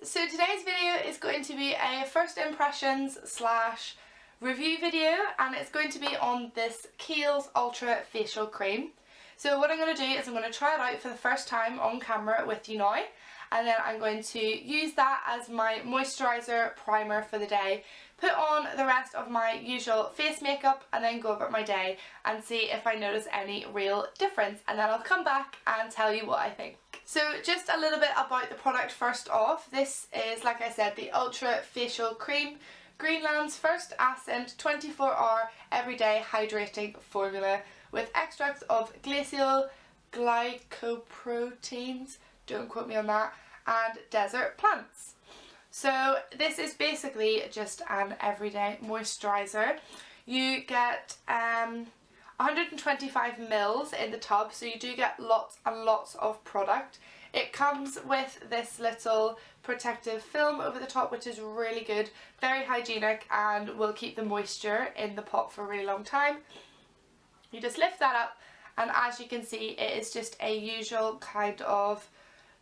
So today's video is going to be a first impressions slash review video, and it's going to be on this Kiehl's Ultra Facial Cream. So what I'm going to do is I'm going to try it out for the first time on camera with you now, and then I'm going to use that as my moisturiser primer for the day, put on the rest of my usual face makeup, and then go about my day and see if I notice any real difference, and then I'll come back and tell you what I think. So just a little bit about the product first off. This is, like I said, the Ultra Facial Cream, Greenland's first Ascent 24-hour everyday hydrating formula with extracts of glacial glycoproteins, don't quote me on that, and desert plants. So this is basically just an everyday moisturiser. You get 125 mils in the tub, so you do get lots and lots of product. It comes with this little protective film over the top, which is really good, very hygienic, and will keep the moisture in the pot for a really long time. You just lift that up, and as you can see, it is just a usual kind of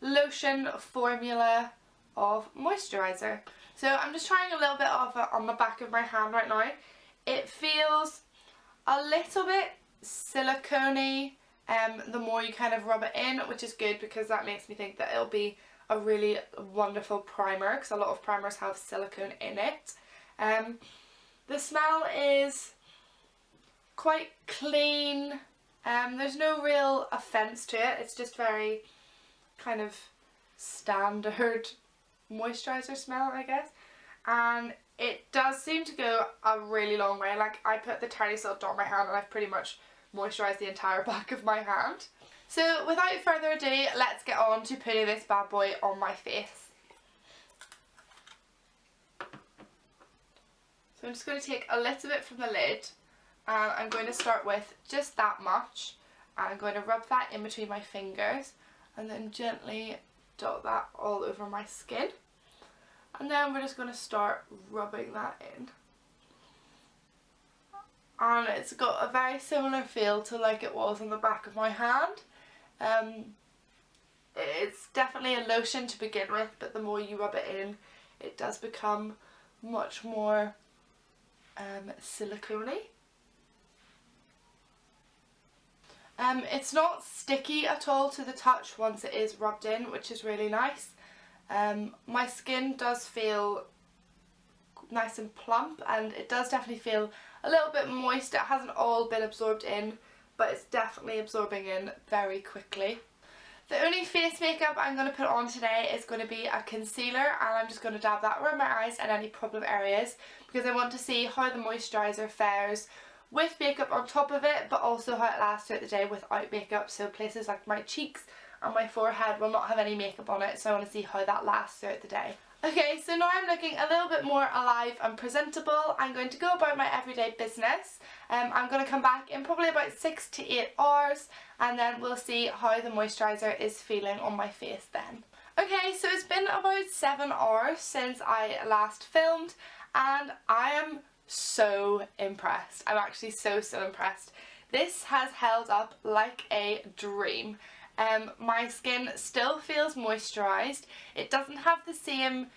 lotion formula of moisturiser. So I'm just trying a little bit of it on the back of my hand right now. It feels a little bit silicone-y the more you kind of rub it in, which is good because that makes me think that it'll be a really wonderful primer, because a lot of primers have silicone in it. The smell is quite clean. There's no real offence to it. It's just very kind of standard moisturiser smell, I guess. And it does seem to go a really long way. Like, I put the tiniest little dot on my hand and I've pretty much moisturised the entire back of my hand. So without further ado, let's get on to putting this bad boy on my face. So I'm just going to take a little bit from the lid, and I'm going to start with just that much, and I'm going to rub that in between my fingers and then gently dot that all over my skin. And then we're just going to start rubbing that in. And it's got a very similar feel to like it was on the back of my hand. It's definitely a lotion to begin with, but the more you rub it in, it does become much more silicone-y. It's not sticky at all to the touch once it is rubbed in, which is really nice. My skin does feel nice and plump, and it does definitely feel a little bit moist. It hasn't all been absorbed in, but it's definitely absorbing in very quickly. The only face makeup I'm going to put on today is going to be a concealer, and I'm just going to dab that around my eyes and any problem areas, because I want to see how the moisturiser fares with makeup on top of it, but also how it lasts throughout the day without makeup. So places like my cheeks and my forehead will not have any makeup on it, so I want to see how that lasts throughout the day. Okay, so now I'm looking a little bit more alive and presentable. I'm going to go about my everyday business. I'm going to come back in probably about 6 to 8 hours, and then we'll see how the moisturiser is feeling on my face then. Okay, so it's been about 7 hours since I last filmed, and I am so impressed. I'm actually so impressed. This has held up like a dream. My skin still feels moisturised. It doesn't have the same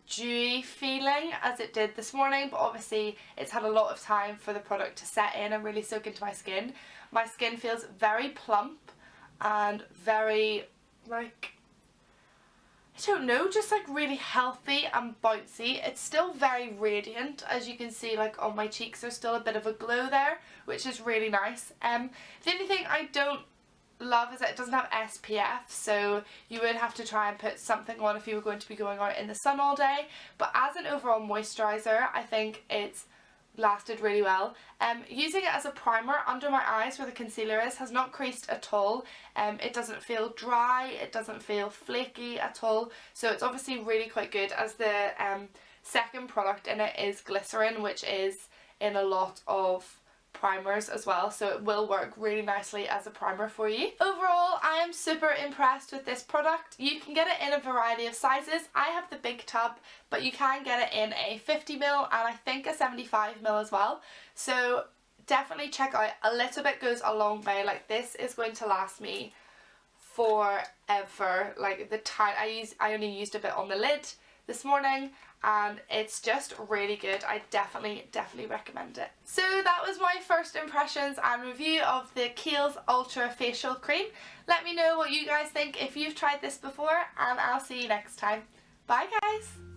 dewy feeling as it did this morning, but obviously it's had a lot of time for the product to set in and really soak into my skin. My skin feels very plump and very, like, I don't know, just like really healthy and bouncy. It's still very radiant, as you can see, like on my cheeks there's still a bit of a glow there, which is really nice. The only thing I don't love is that it doesn't have SPF, so you would have to try and put something on if you were going to be going out in the sun all day. But as an overall moisturiser, I think it's lasted really well. Using it as a primer under my eyes where the concealer is has not creased at all. It doesn't feel dry, it doesn't feel flaky at all, so it's obviously really quite good, as the second product in it is glycerin, which is in a lot of primers as well, so it will work really nicely as a primer for you. Overall, I am super impressed with this product. You can get it in a variety of sizes. I have the big tub, but you can get it in a 50ml and I think a 75ml as well, so definitely check out. A little bit goes a long way. Like, this is going to last me forever. Like, the time I only used a bit on the lid. this morning, and it's just really good. I definitely recommend it. So that was my first impressions and review of the Kiehl's Ultra Facial Cream. Let me know what you guys think if you've tried this before, and I'll see you next time. Bye guys!